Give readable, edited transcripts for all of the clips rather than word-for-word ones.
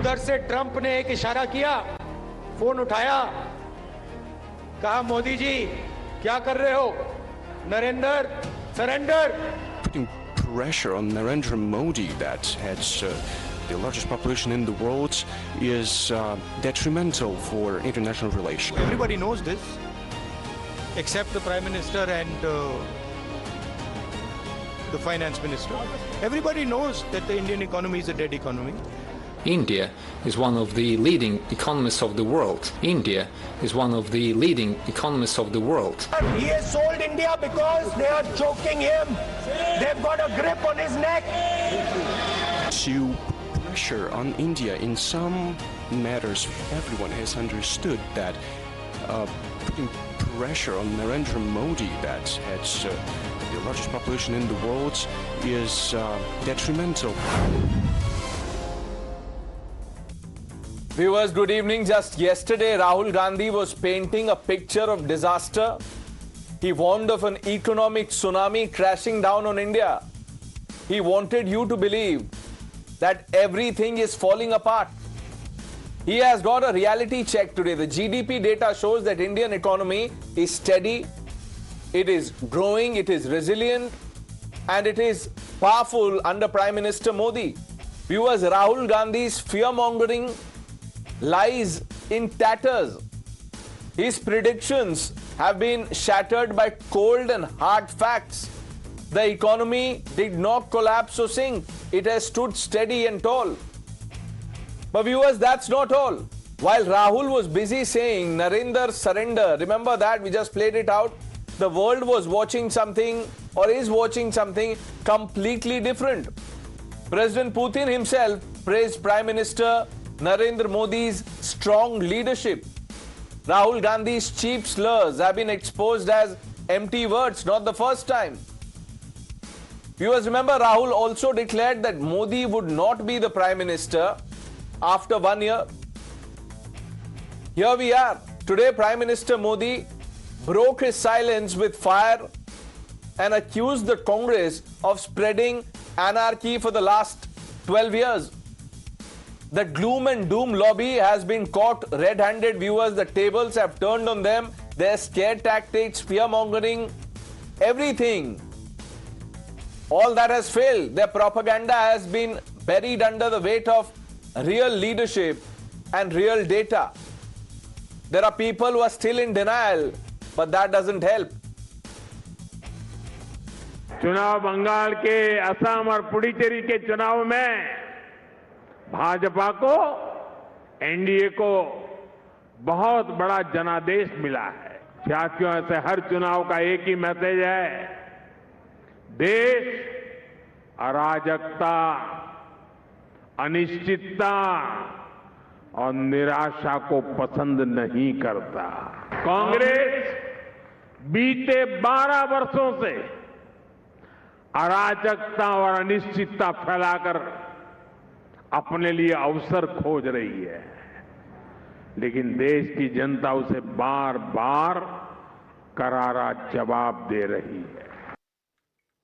उधर से ट्रंप ने एक इशारा किया, फोन उठाया, कहा मोदी जी क्या कर रहे हो? Narendra, surrender. Putting pressure on Narendra Modi that has the largest population in the world is detrimental for international relations. Everybody knows this, except the Prime Minister and the Finance Minister. Everybody knows that the Indian economy is a dead economy. India is one of the leading economists of the world. India is one of the leading economists of the world. He has sold India because they are choking him. They've got a grip on his neck. To pressure on India in some matters, everyone has understood that putting pressure on Narendra Modi that has the largest population in the world is detrimental. Viewers, good evening. Just yesterday, Rahul Gandhi was painting a picture of disaster. He warned of an economic tsunami crashing down on India. He wanted you to believe that everything is falling apart. He has got a reality check today. The GDP data shows that Indian economy is steady, it is growing, it is resilient, and it is powerful under Prime Minister Modi. Viewers, Rahul Gandhi's fear-mongering lies in tatters. His predictions have been shattered by cold and hard facts. The economy did not collapse or sink. It has stood steady and tall. But viewers, that's not all. While Rahul was busy saying Narendra surrender, remember that, we just played it out, the world was watching something or is watching something completely different. President Putin himself praised Prime Minister Narendra Modi's strong leadership. Rahul Gandhi's cheap slurs have been exposed as empty words, not the first time. Viewers, remember Rahul also declared that Modi would not be the Prime Minister after 1 year. Here we are. Today, Prime Minister Modi broke his silence with fire and accused the Congress of spreading anarchy for the last 12 years. The gloom and doom lobby has been caught red-handed, viewers. The tables have turned on them. Their scare tactics, fear-mongering, everything. All that has failed. Their propaganda has been buried under the weight of real leadership and real data. There are people who are still in denial, but that doesn't help. चुनाव बंगाल के, असम और पुडुचेरी के चुनाव में भाजपा को, NDA को बहुत बड़ा जनादेश मिला है। साथियों, ऐसे हर चुनाव का एक ही मैसेज है, देश अराजकता, अनिश्चितता और निराशा को पसंद नहीं करता। कांग्रेस बीते 12 वर्षों से अराजकता और अनिश्चितता फैलाकर अपने लिए अवसर खोज रही है, लेकिन देश की जनता उसे बार बार करारा जवाब दे रही है।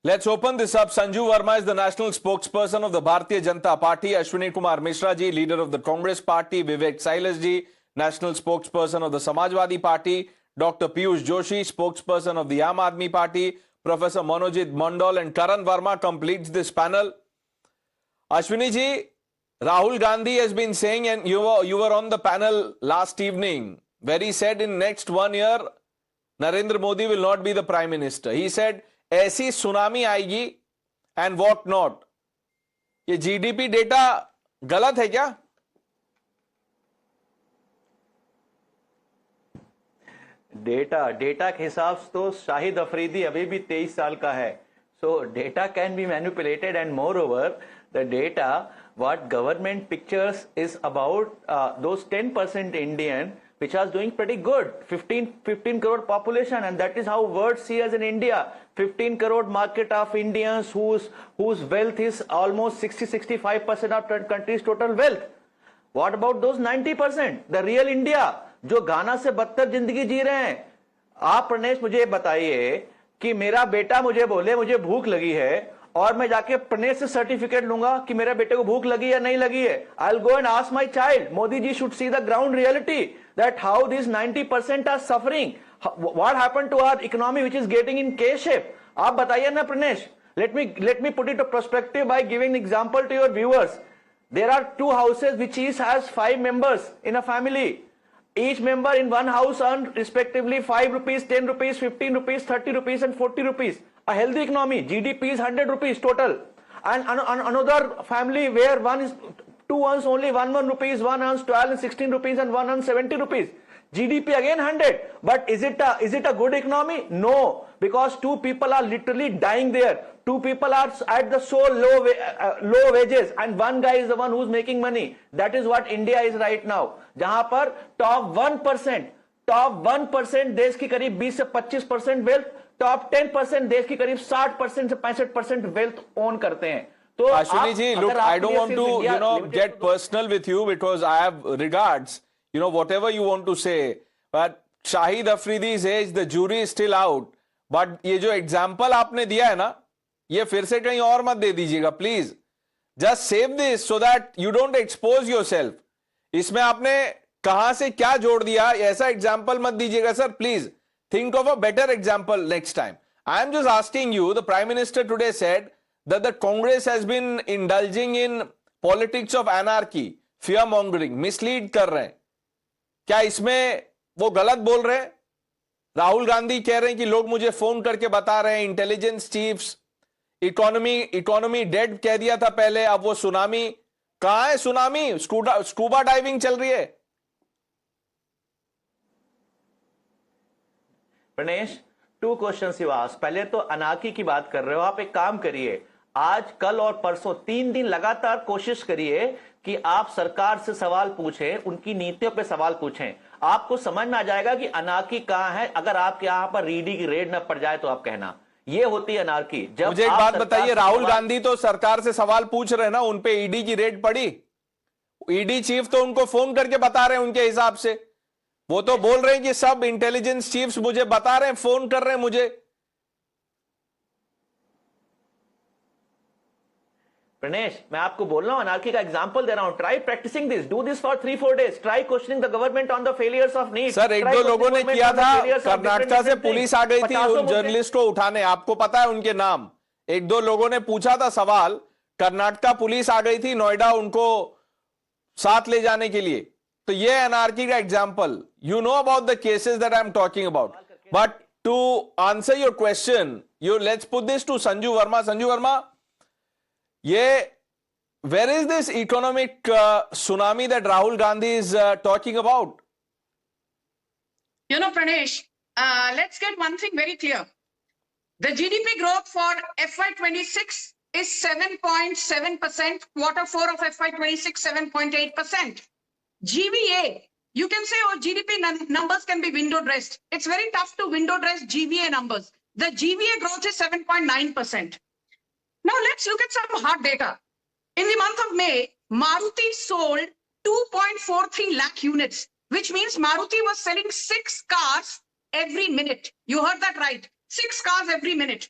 Let's open this up. Sanju Verma is the national spokesperson of the Bharatiya Janata Party. Ashwini Kumar Mishra ji, leader of the Congress Party. Vivek Sailas ji, national spokesperson of the Samajwadi Party. Dr. Piyush Joshi, spokesperson of the Aam Aadmi Party. Professor Manojit Mandal and Karan Verma completes this panel. Ashwini ji, Rahul Gandhi has been saying, and you were on the panel last evening, where he said in next 1 year, Narendra Modi will not be the Prime Minister. He said, ऐसी tsunami आएगी and what not. ये GDP data गलत है क्या? Data के हिसाब से तो शाहिद अफरीदी अभी भी 23 साल का है. So data can be manipulated, and moreover, the data what government pictures is about those 10% Indian which are doing pretty good. 15 crore population, and that is how world see us in India. 15 crore market of Indians whose wealth is almost 60-65% of country's total wealth. What about those 90%? The real India, जो गाना से बदतर जिंदगी जी रहे हैं. आप प्रणेश मुझे बताइए कि मेरा बेटा मुझे बोले मुझे भूख लगी है और मैं जाके प्रणेश से सर्टिफिकेट लूंगा कि मेरे बेटे को भूख लगी या नहीं लगी है. I'll go and ask my child. Modi ji should see the ground reality that how these 90% are suffering. What happened to our economy which is getting in K-shape? आप बताइए ना Pranesh. Let me put it to perspective by giving an example to your viewers. There are two houses which each has 5 members in a family. Each member in one house earned respectively 5 rupees, 10 rupees, 15 rupees, 30 rupees and 40 rupees. A healthy economy. GDP is 100 rupees total. And another family where two earns only 1 rupees, one earns 12 and 16 rupees and one earns 70 rupees. GDP again 100. But is it a good economy? No. Because two people are literally dying there. Two people are at the so low wages and one guy is the one who's making money. That is what India is right now. जहां पर top 1% देश की करीब 20 से 25% wealth, top 10% देश की करीब 60% से 65% वेल्थ ओन करते हैं. तो Ashwini ji, look, I don't want to, get personal with you because I have regards, whatever you want to say. But Shahid Afridi's age, the jury is still out. But ये जो example आपने दिया है ना, ये फिर से कहीं और मत दे दीजिएगा, please. Just save this so that you don't expose yourself. इसमें आपने कहां से क्या जोड़ दिया, ऐसा एग्जाम्पल मत दीजिएगा sir, please. Think of a better example next time. I am just asking you, the Prime Minister today said that the Congress has been indulging in politics of anarchy, fear mongering, mislead कर रहे हैं. क्या इसमें वो गलत बोल रहे हैं? राहुल गांधी कह रहे हैं कि लोग मुझे फोन करके बता रहे हैं, इंटेलिजेंस चीफ्स, इकोनॉमी डेड कह दिया था पहले, अब वो सुनामी. कहां है सुनामी? स्कूबा डाइविंग चल रही है. Pranesh, 2 questions you ask. पहले तो अनाकी की बात कर रहे हो. आप एक काम करिए, आज, कल और परसों 3 दिन लगातार कोशिश करिए कि आप सरकार से सवाल पूछें, उनकी नीतियों पे सवाल पूछें. आपको समझ में आ जाएगा कि अनाकी कहां है. अगर आपके यहां पर ईडी की रेड न पड़ जाए तो आप कहना, ये होती है अनार्की. जब मुझे एक बात बताइए, राहुल गांधी तो सरकार से सवाल पूछ रहे हैं ना, उन पे ईडी की रेड पड़ी? ईडी चीफ तो उनको फोन करके बता रहे हैं उनके हिसाब से. वो तो बोल रहे हैं कि सब इंटेलिजेंस चीफ्स मुझे बता रहे हैं, फोन कर रहे हैं मुझे. प्रणेश, मैं आपको बोल रहा हूं, अनार्की का एग्जांपल दे रहा हूं. Try practising this, do this for 3-4 days. Try questioning the government on the failures of NEET. Sir, 1-2 लोगों ने किया था. कर्नाटका से पुलिस आ गई थी उन जर्नलिस्ट को उठाने, आपको पता है उनके नाम. 1-2 लोगों ने पूछा था सवाल, कर्नाटका पुलिस आ गई थी नोएडा उनको साथ ले जाने के लिए. तो ये अनार्की का example. You know about the cases that I am talking about. But to answer your question, let's put this to Sanju Verma. Sanju Verma, where is this economic tsunami that Rahul Gandhi is talking about? Pranesh, let's get one thing very clear. The GDP growth for FY26 is 7.7%, quarter 4 of FY26, 7.8%. GVA, you can say, GDP numbers can be window dressed. It's very tough to window dress GVA numbers. The GVA growth is 7.9%. Now let's look at some hard data. In the month of May, Maruti sold 2.43 lakh units, which means Maruti was selling 6 cars every minute. You heard that right. 6 cars every minute.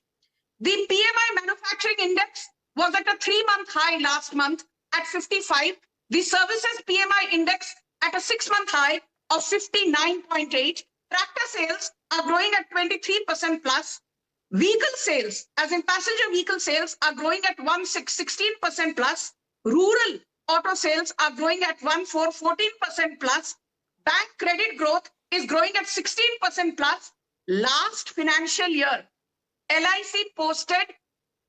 The PMI manufacturing index was at a 3-month high last month at 55. The services PMI index at a 6-month high of 59.8. Tractor sales are growing at 23% plus. Vehicle sales, as in passenger vehicle sales, are growing at 16% plus. Rural auto sales are growing at 14% plus. Bank credit growth is growing at 16% plus. Last financial year, LIC posted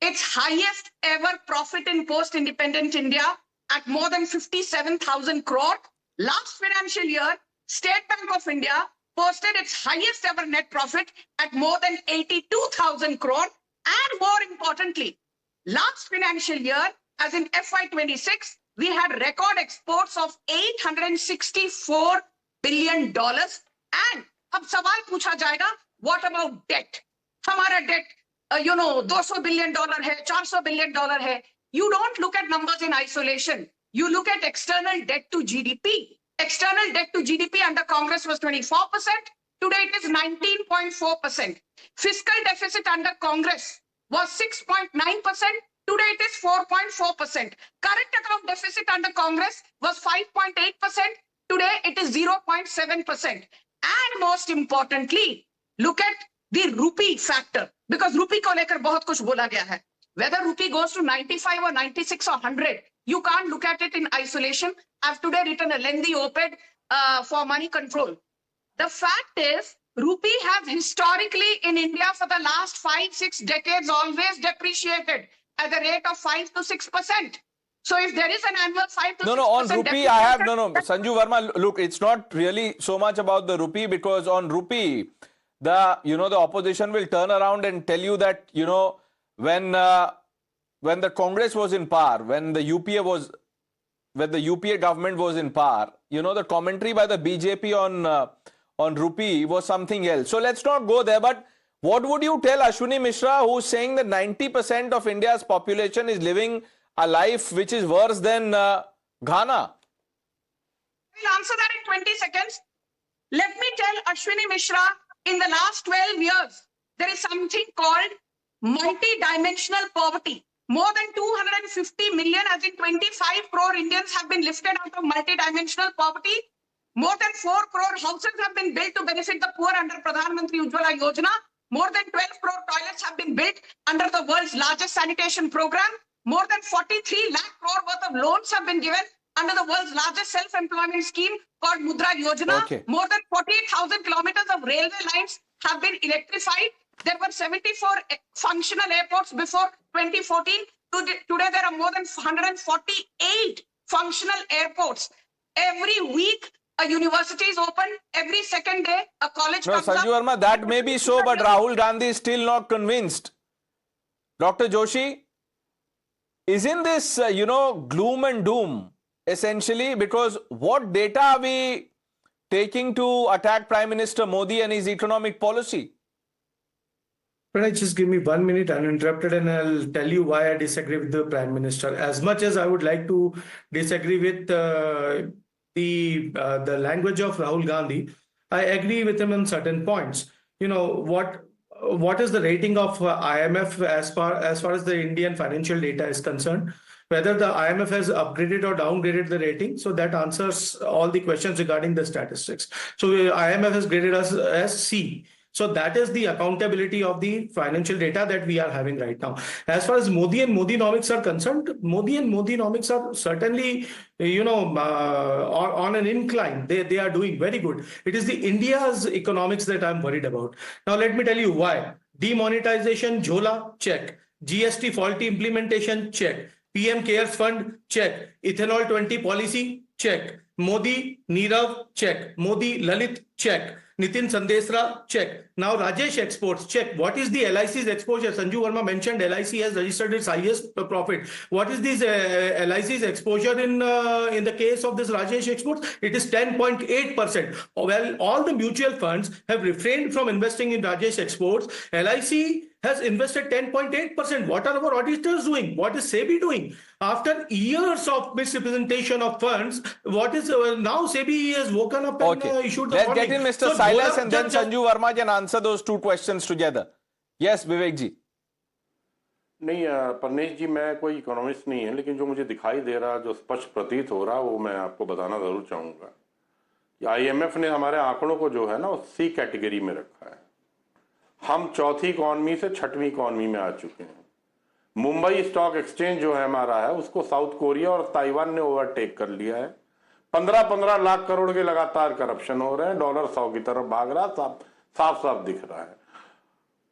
its highest ever profit in post-independent India at more than 57,000 crore. Last financial year, State Bank of India posted its highest ever net profit at more than 82,000 crore. And more importantly, last financial year, as in FY26, we had record exports of $864 billion. And अब सवाल पूछा जाएगा, what about debt? हमारा debt, 200 billion dollar है, 400 billion dollar है. You don't look at numbers in isolation. You look at external debt to GDP. External debt to GDP under Congress was 24%. Today it is 19.4%. Fiscal deficit under Congress was 6.9%. Today it is 4.4%. Current account deficit under Congress was 5.8%. Today it is 0.7%. And most importantly, look at the rupee factor, because rupee को लेकर बहुत कुछ बोला गया है. Whether rupee goes to 95 or 96 or 100, you can't look at it in isolation. I've today written a lengthy op-ed for money control. The fact is, rupee has historically in India for the last 5-6 decades always depreciated at the rate of 5 to 6%. So if there is an annual 5 to 6% on rupee, I have, Sanju Verma, look, it's not really so much about the rupee, because on rupee, the opposition will turn around and tell you that, when the Congress was in power, when the UPA government was in power, the commentary by the BJP on rupee was something else. So let's not go there. But what would you tell Ashwini Mishra, who's saying that 90% of India's population is living a life which is worse than Ghana? I'll answer that in 20 seconds. Let me tell Ashwini Mishra, in the last 12 years, there is something called multi-dimensional poverty. More than 250 million, as in 25 crore Indians have been lifted out of multi-dimensional poverty. More than 4 crore houses have been built to benefit the poor under Pradhan Mantri Ujjwala Yojana. More than 12 crore toilets have been built under the world's largest sanitation program. More than 43 lakh crore worth of loans have been given under the world's largest self-employment scheme called Mudra Yojana. Okay. More than 48,000 kilometers of railway lines have been electrified. There were 74 functional airports before 2014. Today there are more than 148 functional airports. Every week a university is open. Every second day a college No, comes up. Sanju Verma, that may be so, but Rahul Gandhi is still not convinced. Dr. Joshi, isn't this, gloom and doom, essentially? Because what data are we taking to attack Prime Minister Modi and his economic policy? Pranay, just give me 1 minute uninterrupted and I'll tell you why I disagree with the Prime Minister. As much as I would like to disagree with the language of Rahul Gandhi, I agree with him on certain points. What is the rating of IMF as far as the Indian financial data is concerned? Whether the IMF has upgraded or downgraded the rating, so that answers all the questions regarding the statistics. So IMF has graded us as C. So that is the accountability of the financial data that we are having right now. As far as Modi and Modinomics are concerned, Modi and Modinomics are certainly, on an incline. They are doing very good. It is the India's economics that I'm worried about. Now, let me tell you why. Demonetization, Jhola, check. GST faulty implementation, check. PM Cares Fund, check. Ethanol 20 policy, check. Modi, Nirav, check. Modi, Lalit, check. Nitin Sandesra, check. Now Rajesh Exports, check. What is the LIC's exposure? Sanju Verma mentioned LIC has registered its highest profit. What is this LIC's exposure in the case of this Rajesh Exports? It is 10.8%. Well, all the mutual funds have refrained from investing in Rajesh Exports. LIC has invested 10.8%. What are our auditors doing? What is SEBI doing? After years of misrepresentation of funds, what is now SEBI has woken up and issued the Let's warning. get in Mr. So Silas and then Sanju Verma can answer those two questions together. Yes, Vivek ji. नहीं परनेश जी, मैं कोई economist नहीं है, लेकिन जो मुझे दिखाई दे रहा, जो स्पष्ट प्रतीत हो रहा, वो मैं आपको बताना जरूर चाहूंगा कि आईएमएफ ने हमारे आंकड़ों को जो है ना, वो सी कैटेगरी में रखा है. हम चौथी इकॉनमी से छठवीं इकॉनमी में आ चुके हैं. मुंबई स्टॉक एक्सचेंज जो है हमारा है, उसको साउथ कोरिया और ताइवान ने ओवरटेक कर लिया है. 15-15 लाख करोड़ के लगातार करप्शन हो रहे हैं. डॉलर 100 की तरफ भाग रहा, साफ साफ दिख रहा है.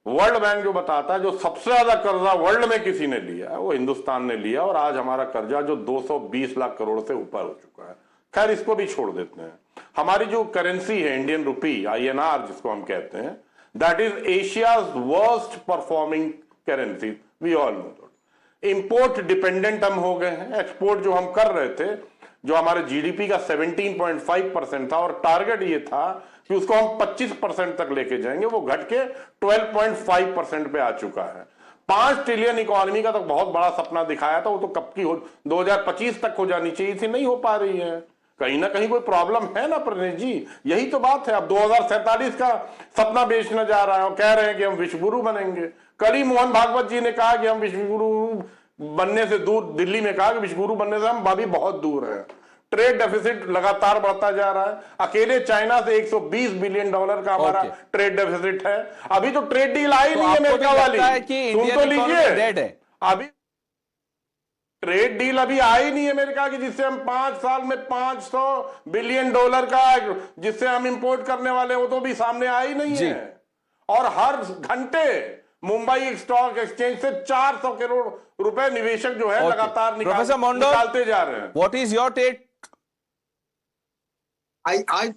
वर्ल्ड बैंक जो बताता है, जो सबसे ज्यादा कर्जा वर्ल्ड में किसी ने लिया, वो हिंदुस्तान ने लिया, और आज हमारा कर्जा जो 220 लाख करोड़ से ऊपर हो चुका है. खैर, इसको भी छोड़ देते हैं. हमारी जो करेंसी है, इंडियन रुपी, INR जिसको हम कहते हैं, that is Asia's worst performing currency. We all know that. Import dependent हम हो गए हैं. एक्सपोर्ट जो हम कर रहे थे, जो हमारे जीडीपी का 17.5% था, और टारगेट ये था कि उसको हम 25% तक लेके जाएंगे, वो घट के 12.5% पे आ चुका है. 5 ट्रिलियन इकोनॉमी का तो बहुत बड़ा सपना दिखाया था, वो तो कब की 2025 तक हो जानी चाहिए थी, नहीं हो पा रही है. कहीं ना कहीं कोई प्रॉब्लम है ना प्रणेश जी, यही तो बात है. अब 2047 का सपना बेचने जा रहा है और कह रहे हैं कि हम विश्व गुरु बनेंगे. कल ही मोहन भागवत जी ने कहा कि हम विश्व गुरु बनने से दूर, दिल्ली में कहा कि विश्वगुरु बनने से हम अभी बहुत दूर हैं। ट्रेड डेफिसिट लगातार बढ़ता जा रहा है। अकेले चाइना से $120 बिलियन का हमारा ट्रेड डेफिसिट है। अभी तो ट्रेड डील आई नहीं है अमेरिका वाली, सुन तो लीजिए, अभी ट्रेड डील अभी आई नहीं है अमेरिका की, जिससे हम 5 साल में $500 बिलियन का जिससे हम इंपोर्ट करने वाले, वो तो भी सामने आई नहीं है। और हर घंटे मुंबई स्टॉक एक्सचेंज से 400 करोड़ रुपए निवेशक जो है लगातार निकालते जा रहे हैं। What is your take? I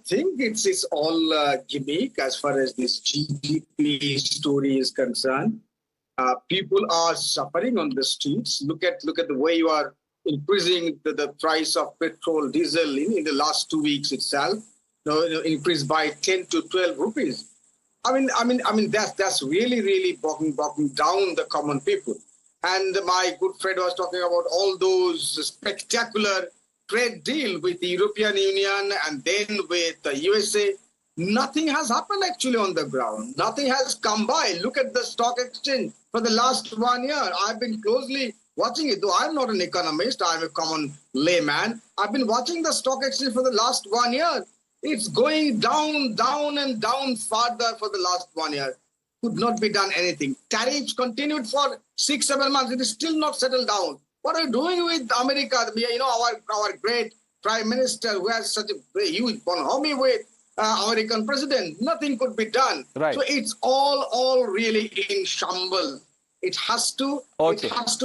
think it's all gimmick as far as this GDP story is concerned. People are suffering on the streets. Look at the way you are increasing the price of petrol, diesel in the last 2 weeks itself. Increased by 10 to 12 rupees. I mean that's really bogging down the common people. And my good friend was talking about all those spectacular trade deal with the European Union and then with the USA. Nothing has happened actually on the ground. Nothing has come by. Look at the stock exchange for the last 1 year. I've been closely watching it, though I'm not an economist. I'm a common layman. I've been watching the stock exchange for the last 1 year. It's going down and down farther for the last 1 year. Could not be done anything. Tariffs continued for 6-7 months. It is still not settled down. What are you doing with America? Our great prime minister who has such a huge bonhomie with American president. Nothing could be done. Right. So it's all really in shambles. It has to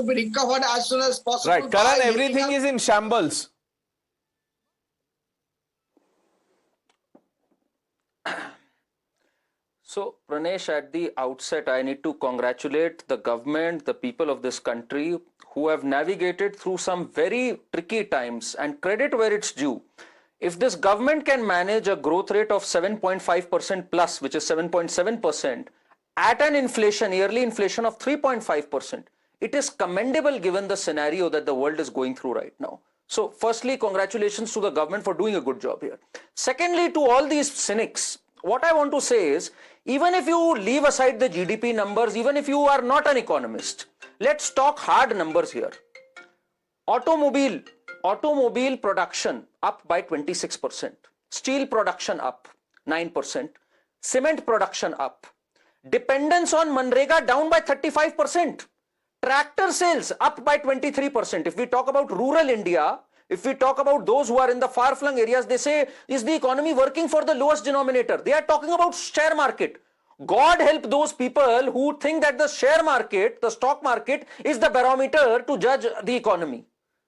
be recovered as soon as possible. Right, Karan, everything is in shambles. So, Pranesh, at the outset, I need to congratulate the government, the people of this country who have navigated through some very tricky times, and credit where it's due. If this government can manage a growth rate of 7.5% plus, which is 7.7%, at an inflation, yearly inflation of 3.5%, it is commendable given the scenario that the world is going through right now. So, firstly, congratulations to the government for doing a good job here. Secondly, to all these cynics, what I want to say is, even if you leave aside the GDP numbers, even if you are not an economist, let's talk hard numbers here. Automobile production up by 26%, steel production up 9%, cement production up, dependence on Manrega down by 35%, tractor sales up by 23%. If we talk about rural India, if we talk about those who are in the far-flung areas, they say, is the economy working for the lowest denominator? They are talking about share market. God help those people who think that the share market, the stock market, is the barometer to judge the economy.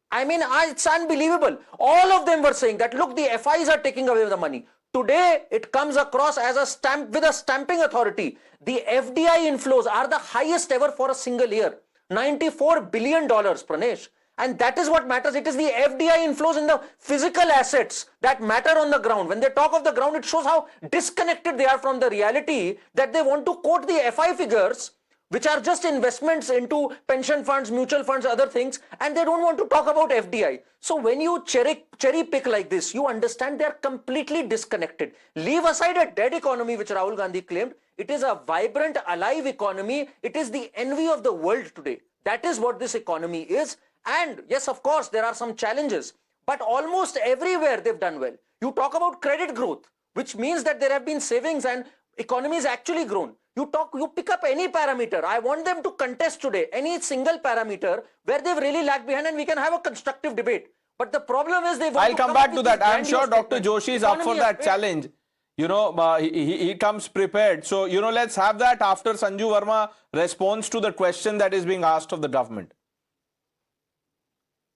I mean, it's unbelievable. All of them were saying that, look, the FIs are taking away the money. Today, it comes across as a stamp with a stamping authority. The FDI inflows are the highest ever for a single year. $94 billion, Pranesh. And that is what matters. It is the FDI inflows in the physical assets that matter on the ground. When they talk of the ground, it shows how disconnected they are from the reality, that they want to quote the FI figures, which are just investments into pension funds, mutual funds, other things, and they don't want to talk about FDI. So when you cherry pick like this, you understand they are completely disconnected. Leave aside a dead economy, which Rahul Gandhi claimed. It is a vibrant, alive economy. It is the envy of the world today. That is what this economy is. And yes, of course, there are some challenges, but almost everywhere they've done well. You talk about credit growth, which means that there have been savings and economy has actually grown. You pick up any parameter. I want them to contest today any single parameter where they've really lagged behind, and we can have a constructive debate. But the problem is they want I'll come back to that. I'm sure Dr. Joshi is up for that challenge. You know, he comes prepared. So, you know, let's have that after Sanju Verma responds to the question that is being asked of the government.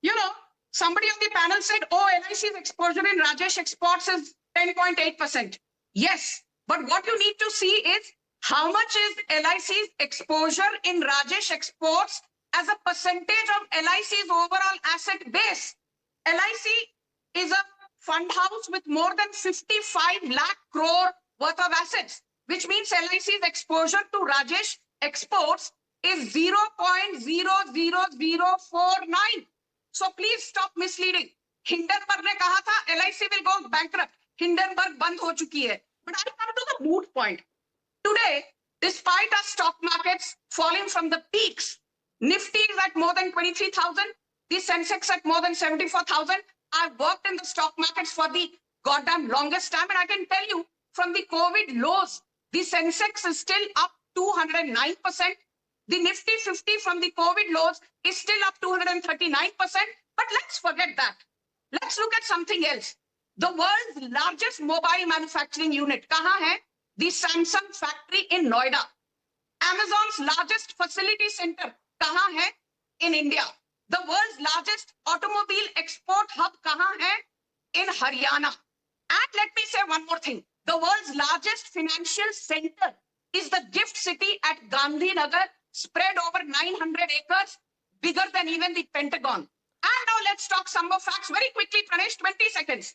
You know, somebody on the panel said, oh, LIC's exposure in Rajesh exports is 10.8%. Yes, but what you need to see is how much is LIC's exposure in Rajesh exports as a percentage of LIC's overall asset base. LIC is a fund house with more than 55 lakh crore worth of assets, which means LIC's exposure to Rajesh exports is 0.00049. So please stop misleading. Hindenburg ने कहा था LIC will go bankrupt. Hindenburg बंद हो चुकी है. But I'll come to the moot point. Today, despite our stock markets falling from the peaks, Nifty is at more than 23,000. The Sensex at more than 74,000. I've worked in the stock markets for the goddamn longest time, and I can tell you from the COVID lows, the Sensex is still up 209%. The Nifty 50 from the COVID lows is still up 239%. But let's forget that. Let's look at something else. The world's largest mobile manufacturing unit, kahan hai? The Samsung factory in Noida. Amazon's largest facility center, kahan hai? In India. The world's largest automobile export hub, kahan hai? In Haryana. And let me say one more thing. The world's largest financial center is the Gift City at Gandhinagar, spread over 900 acres, bigger than even the Pentagon. And now let's talk some more facts very quickly, Pranesh, 20 seconds.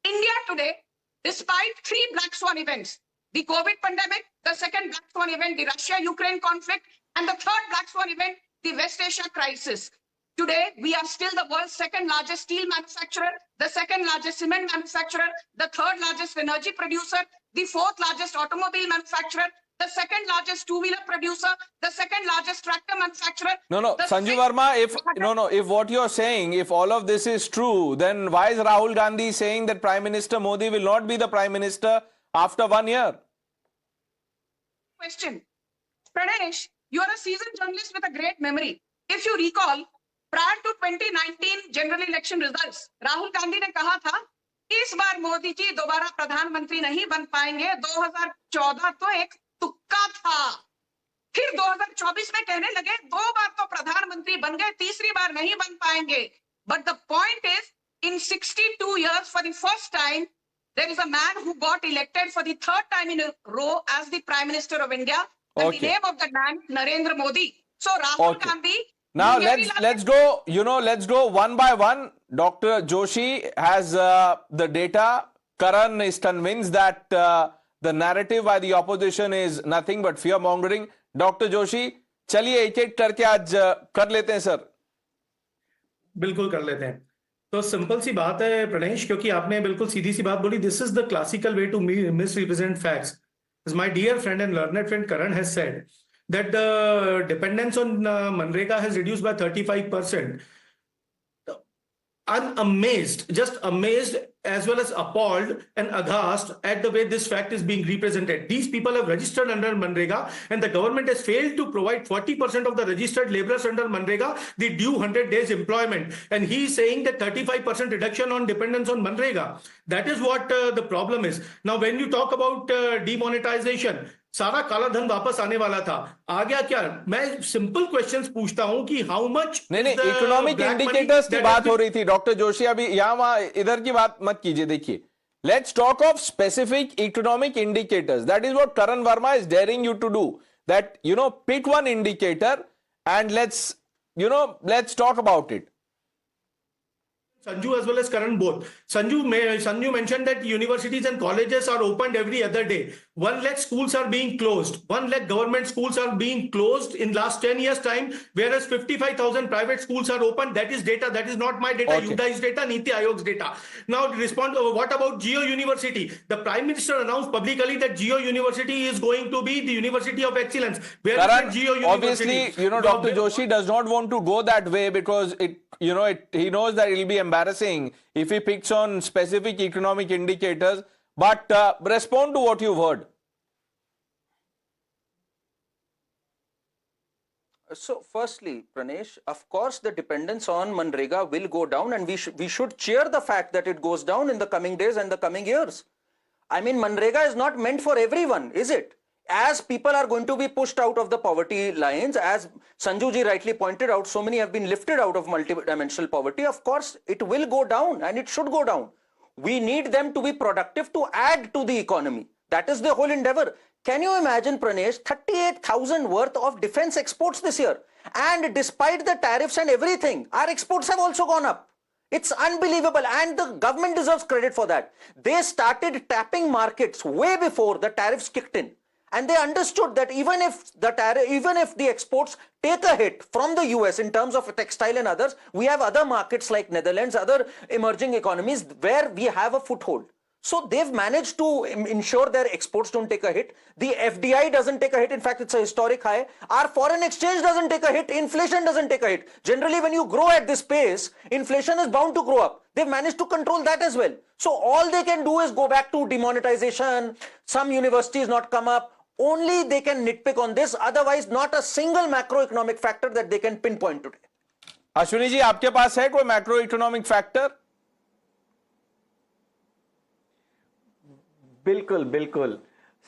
India today, despite 3 black swan events, the COVID pandemic, the second black swan event, the Russia-Ukraine conflict, and the third black swan event, the West Asia crisis. Today, we are still the world's second largest steel manufacturer, the second largest cement manufacturer, the third largest energy producer, the fourth largest automobile manufacturer, the second largest two-wheeler producer, the second largest tractor manufacturer. No, Sanju Verma, if what you're saying, if all of this is true, then why is Rahul Gandhi saying that Prime Minister Modi will not be the Prime Minister after 1 year? Question. Pranesh, you are a seasoned journalist with a great memory. If you recall, prior to 2019 general election results, Rahul Gandhi ने कहा था, इस बार मोदी जी दोबारा प्रधानमंत्री नहीं बन पाएंगे, 2014 तो एक तुक्का था. फिर 2024 में कहने लगे 2 बार तो प्रधानमंत्री बन गए, तीसरी बार नहीं बन पाएंगे. But the point is, in 62 years, for the first time, there is a man who got elected for the 3rd time in a row as the Prime Minister of India. And the name of the man, Narendra Modi. So Rahul Gandhi. Now let's go. Let's go one by one. Dr. Joshi has the data. Karan is convinced that the narrative by the opposition is nothing but fear mongering. Dr. Joshi, चलिए एक-एक करके आज कर लेते हैं sir. बिल्कुल कर लेते हैं. तो सिंपल सी बात है प्रणेश, क्योंकि आपने बिल्कुल सीधी सी बात बोली. This is the classical way to misrepresent facts. As my dear friend and learned friend Karan has said, that the dependence on Manrega has reduced by 35%. I'm amazed, just amazed, as well as appalled and aghast at the way this fact is being represented. These people have registered under Manrega, and the government has failed to provide 40% of the registered laborers under Manrega the due 100 days employment. And he is saying that 35% reduction on dependence on Manrega. That is what the problem is. Now, when you talk about demonetization, सारा काला धन वापस आने वाला था, आ गया क्या? मैं सिंपल क्वेश्चंस पूछता हूं कि हाउ मच. नहीं, इकोनॉमिक इंडिकेटर्स की बात हो रही थी डॉक्टर जोशी. अभी यहां वहां इधर की बात मत कीजिए. देखिए, let's talk of specific economic indicators. That is what Karan Verma is daring you to do. That pick one indicator and let's talk about it. Sanju as well as Karan both. Sanju mentioned that universities and colleges are opened every other day. 1 lakh schools are being closed. 1 lakh government schools are being closed in last 10 years time, whereas 55,000 private schools are open. That is data. That is not my data. Okay. UDA's data, Niti Aayog's data. Now respond. What about Geo University? The Prime Minister announced publicly that Geo University is going to be the University of Excellence. Where Karan, is Geo University? obviously, Dr. Joshi does not want to go that way because he knows that it will be embarrassing if he picks on specific economic indicators. But respond to what you've heard. So, firstly, Pranesh, of course, the dependence on Manrega will go down, and we should cheer the fact that it goes down in the coming days and the coming years. I mean, Manrega is not meant for everyone, is it? As people are going to be pushed out of the poverty lines, as Sanjuji rightly pointed out, so many have been lifted out of multidimensional poverty. Of course, it will go down, and it should go down. We need them to be productive to add to the economy. That is the whole endeavor. Can you imagine, Pranesh, 38,000 worth of defense exports this year? And despite the tariffs and everything, our exports have also gone up. It's unbelievable, and the government deserves credit for that. They started tapping markets way before the tariffs kicked in. And they understood that even if the exports take a hit from the US in terms of textile and others, we have other markets like Netherlands, other emerging economies where we have a foothold. So they've managed to ensure their exports don't take a hit. The FDI doesn't take a hit. In fact, it's a historic high. Our foreign exchange doesn't take a hit. Inflation doesn't take a hit. Generally, when you grow at this pace, inflation is bound to grow up. They've managed to control that as well. So all they can do is go back to demonetization. Some universities not come up. Only they can nitpick on this. Otherwise, not a single macroeconomic factor that they can pinpoint today. Ashwini ji, आपके पास है कोई macro economic factor? बिल्कुल बिल्कुल।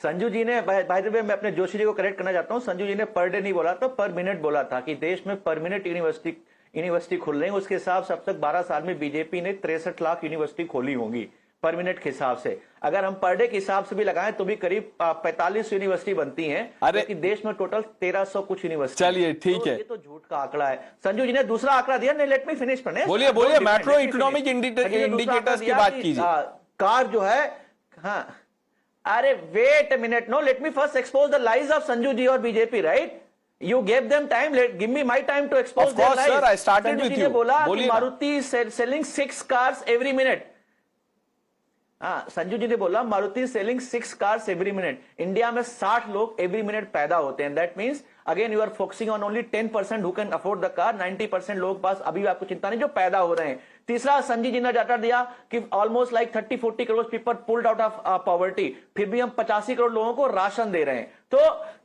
संजू जी ने, by the way मैं अपने जोशी जी को करेक्ट करना चाहता हूं, संजू जी ने पर डे नहीं बोला था, पर मिनट बोला था कि देश में पर मिनट यूनिवर्सिटी खुल रही है। उसके हिसाब से अब तक 12 साल में बीजेपी ने 63 लाख यूनिवर्सिटी खोली होंगी पर मिनट के हिसाब से। अगर हम पर डे के हिसाब से भी लगाएं तो भी करीब 45 यूनिवर्सिटी बनती हैं, क्योंकि देश में टोटल 1300 कुछ यूनिवर्सिटी। चलिए ठीक है, ये तो झूठ का आंकड़ा है। संजू जी ने दूसरा आंकड़ा दिया, नहीं लेट मी फिनिश करने। बोलिए बोलिए, मैक्रो इकोनॉमिक इंडिकेटर्स की बात कीजिए। कार जो है, हाँ अरे wait a minute, no let me first expose the lies of Sanju ji और BJP, right? You gave them time. Give me my time to expose their lies. Of course, sir. I started with you. बोला कि Maruti selling 6 cars every minute. हाँ, संजू जी ने बोला Maruti selling 6 cars every minute. India में 60 लोग every minute पैदा होते हैं. That means again you are focusing on only 10% who can afford the car. 90% लोग पास अभी आपको चिंता नहीं जो पैदा हो रहे हैं. तीसरा, संजय जी ने डाटा दिया कि almost like 30-40 crore people pulled out of poverty, फिर भी हम 85 करोड़ लोगों को राशन दे रहे हैं. तो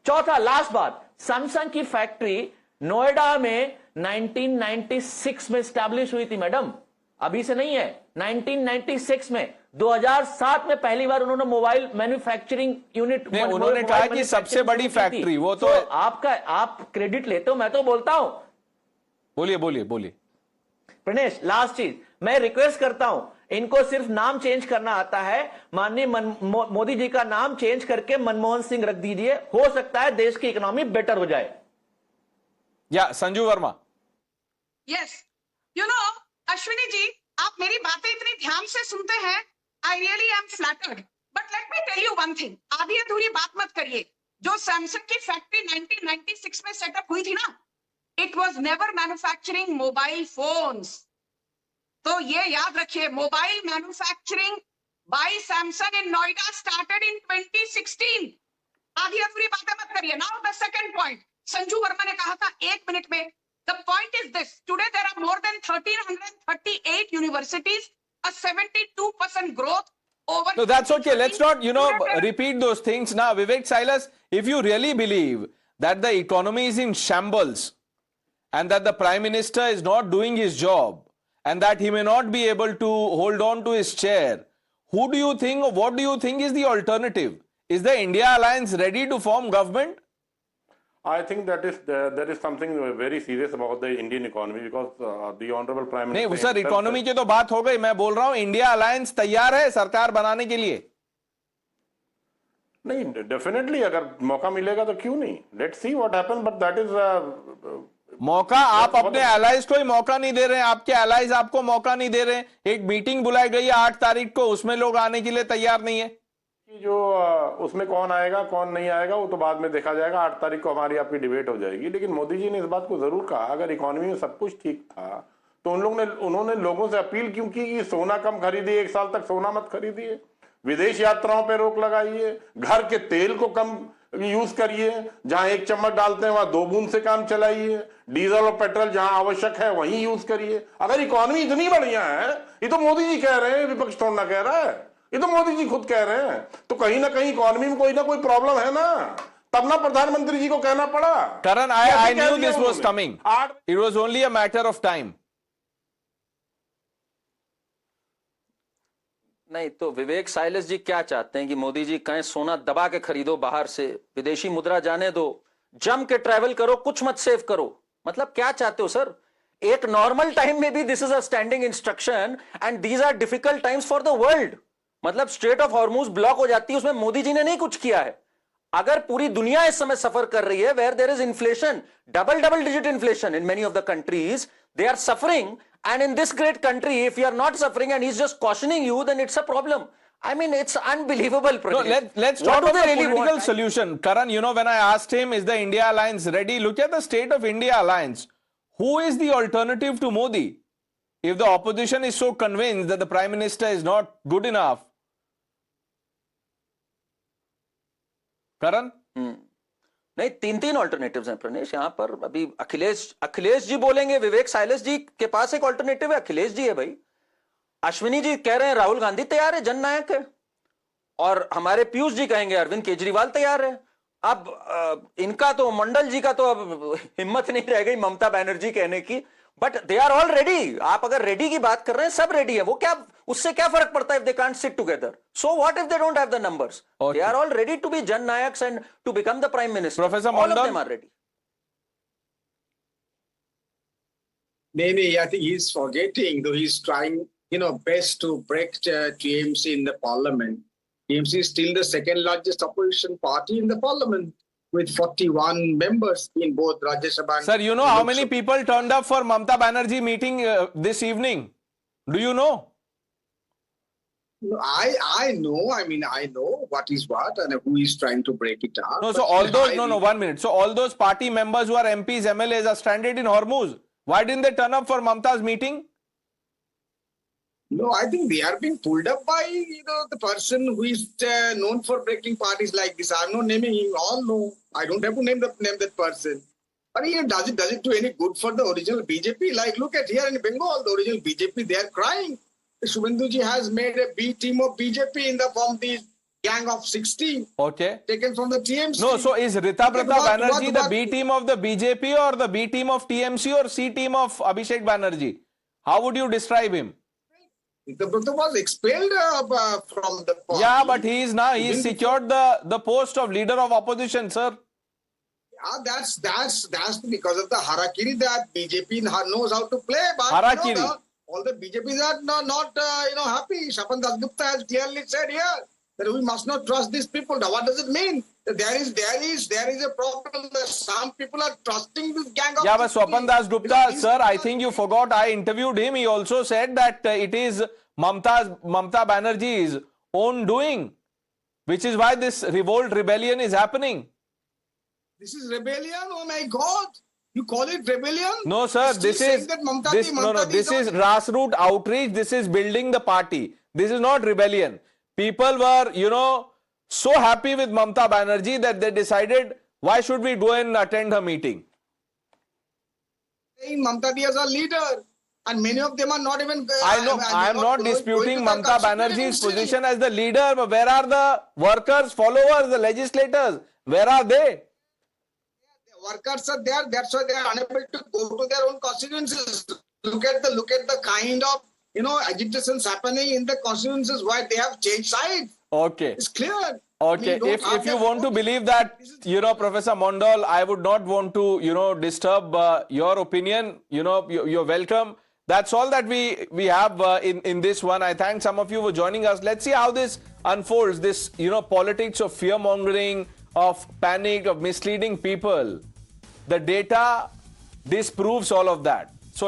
चौथा लास्ट बात, सैमसंग की फैक्ट्री नोएडा में 1996 में स्टैब्लिश हुई थी मैडम, अभी से नहीं है. 1996 में 2007 में पहली बार उन्होंने मोबाइल मैन्युफैक्चरिंग यूनिट, उन्होंने कहा कि सबसे बड़ी फैक्ट्री वो तो आप क्रेडिट लेते हो, मैं तो बोलता हूं. बोलिए बोलिए बोलिए प्रणेश, लास्ट चीज मैं रिक्वेस्ट करता हूं, इनको सिर्फ नाम चेंज करना आता है. माननीय मोदी जी का नाम चेंज करके मनमोहन सिंह रख दीजिए, हो सकता है देश की इकोनॉमी बेटर हो जाए. या Sanju Verma. Yes, you know Ashwini ji, आप मेरी बातें इतनी ध्यान से सुनते हैं, I really am flattered. But let me tell you one thing, आधी अधूरी बात मत करिए. जो सैमसंग की फैक्ट्री 1996 में सेटअप हुई थी ना, it was never manufacturing mobile phones. तो ये याद रखिए, mobile manufacturing by Samsung in Noida started in 2016. आधी अधूरी बातें मत करिए. Now the second point, Sanju Verma ने कहा था 1 मिनट में. The point is this, today there are more than 1338 universities, a 72% growth over. No, that's okay. Let's not, repeat those things now. Vivek Silas, if you really believe that the economy is in shambles and that the Prime Minister is not doing his job and that he may not be able to hold on to his chair, who do you think, or what do you think is the alternative? Is the India Alliance ready to form government? I think that there is something very serious about the Indian economy because the honorable Prime Minister. नहीं sir, economy की तो बात हो गई. मैं बोल रहा हूं इंडिया अलायंस तैयार है सरकार बनाने के लिए? नहीं, डेफिनेटली अगर मौका मिलेगा तो क्यों नहीं. Let's see what happens, but that is मौका आप अपने एलाइज को ही मौका नहीं दे रहे हैं. आपके एलाइज आपको मौका नहीं दे रहे हैं. एक मीटिंग बुलाई गई है 8 तारीख को, उसमें लोग आने के लिए तैयार नहीं है. जो उसमें कौन आएगा कौन नहीं आएगा वो तो बाद में देखा जाएगा. 8 तारीख को हमारी आपकी डिबेट हो जाएगी. लेकिन मोदी जी ने इस बात को जरूर कहा, अगर इकोनॉमी में सब कुछ ठीक था तो उन्होंने लोगों से अपील क्यों की कि सोना कम खरीदिए, 1 साल तक सोना मत खरीदिए, विदेश यात्राओं पर रोक लगाइए, घर के तेल को कम यूज करिए, जहां 1 चम्मच डालते हैं वहां 2 बूंद से काम चलाइए, डीजल और पेट्रोल जहां आवश्यक है वहीं यूज करिए. अगर इकोनॉमी इतनी बढ़िया है, ये तो मोदी जी कह रहे हैं, विपक्ष थोड़ा ना कह रहा है, ये तो मोदी जी खुद कह रहे हैं. तो कहीं ना कहीं इकोनॉमी में कोई ना कोई प्रॉब्लम है ना, तब ना प्रधानमंत्री जी को कहना पड़ा. Karan, I knew this was coming. It was only a matter of time. नहीं तो विवेक साइलस जी क्या चाहते हैं कि मोदी जी कहें सोना दबा के खरीदो बाहर से, विदेशी मुद्रा जाने दो, जम के ट्रैवल करो, कुछ मत सेव करो. मतलब क्या चाहते हो सर? एक नॉर्मल टाइम में भी this is a standing instruction and these are difficult times for the world. मतलब स्ट्रेट ऑफ हॉर्मुज ब्लॉक हो जाती है, उसमें मोदी जी ने नहीं कुछ किया है. अगर पूरी दुनिया इस समय सफर कर रही है, where there is inflation, double digit inflation in many of the countries, they are suffering. And in this great country, if you are not suffering and he's just cautioning you, then it's a problem. I mean, it's unbelievable. No, let's talk about the political solution. Karan, when I asked him, is the India Alliance ready? Look at the state of India Alliance. Who is the alternative to Modi? If the opposition is so convinced that the Prime Minister is not good enough, करण? नहीं, तीन alternatives हैं प्रणेश यहाँ पर। अभी अखिलेश जी बोलेंगे, विवेक साइलेस जी के पास एक alternative है, अखिलेश जी है भाई। अश्विनी जी कह रहे हैं राहुल गांधी तैयार है, जननायक है। और हमारे पीयूष जी कहेंगे अरविंद केजरीवाल तैयार है। अब इनका तो, मंडल जी का तो अब हिम्मत नहीं रह गई ममता बनर्जी कहने की, but they are all ready. आप अगर रेडी की बात कर रहे हैं, सब रेडी है। वो क्या, उससे क्या फर्क पड़ता है if they can't sit together? So what if they don't have the numbers? They are all ready to be जननायक्स and to become the prime minister. Professor all of Mandal, them are ready. I think he's forgetting, though he's trying, best to break TMC in the parliament. TMC is still the second largest opposition party in the parliament with 41 members in both Rajya Sabha and sir, you know how many people turned up for Mamata Banerjee meeting this evening? Do you know? No, I know. I mean, I know what is what and who is trying to break it up. No, so all those, no, 1 minute. So all those party members who are MPs, MLAs are stranded in Hormuz. Why didn't they turn up for Mamata's meeting? No, I think they are being pulled up by, the person who is known for breaking parties like this. I'm not naming him. All know. I don't have to name that person. But does it do any good for the original BJP? Like, look at here in Bengal, the original BJP, they are crying. Shubhenduji has made a B team of BJP in the form of the gang of 16. Okay. Taken from the TMC. No, so is Rita Pratap Banerjee the B team of the BJP or the B team of TMC or C team of Abhishek Banerjee? How would you describe him? Rita Pratap was expelled from the party. Yeah, but he's secured the post of leader of opposition, sir. Yeah, that's because of the harakiri that BJP knows how to play. But Harakiri. All the BJPs are not happy. Shapan Dasgupta has clearly said here that we must not trust these people. Now, what does it mean? There is a problem that some people are trusting this gang of. Yeah, but Swapan Dasgupta, sir, I think you forgot. I interviewed him. He also said that it is Mamata Banerjee's own doing, which is why this rebellion is happening. This is rebellion. Oh my God! You call it rebellion? No, sir. This is grassroots outreach. This is building the party. This is not rebellion. People were, so happy with Mamata Banerjee that they decided, why should we go and attend her meeting? Mamata Ji as a leader, and many of them are not even. I know. I am not disputing Mamata Banerjee's position as the leader. But where are the workers, followers, the legislators? Where are they? Workers are there. That's why they are unable to go to their own constituencies. Look at the kind of agitations happening in the constituencies where they have changed sides. Okay. It's clear. Okay. If you want to believe that, Professor Mondal, I would not want to disturb your opinion. You're welcome. That's all that we have in this one. I thank some of you for joining us. Let's see how this unfolds. This politics of fear mongering, of panic, of misleading people. The data disproves all of that.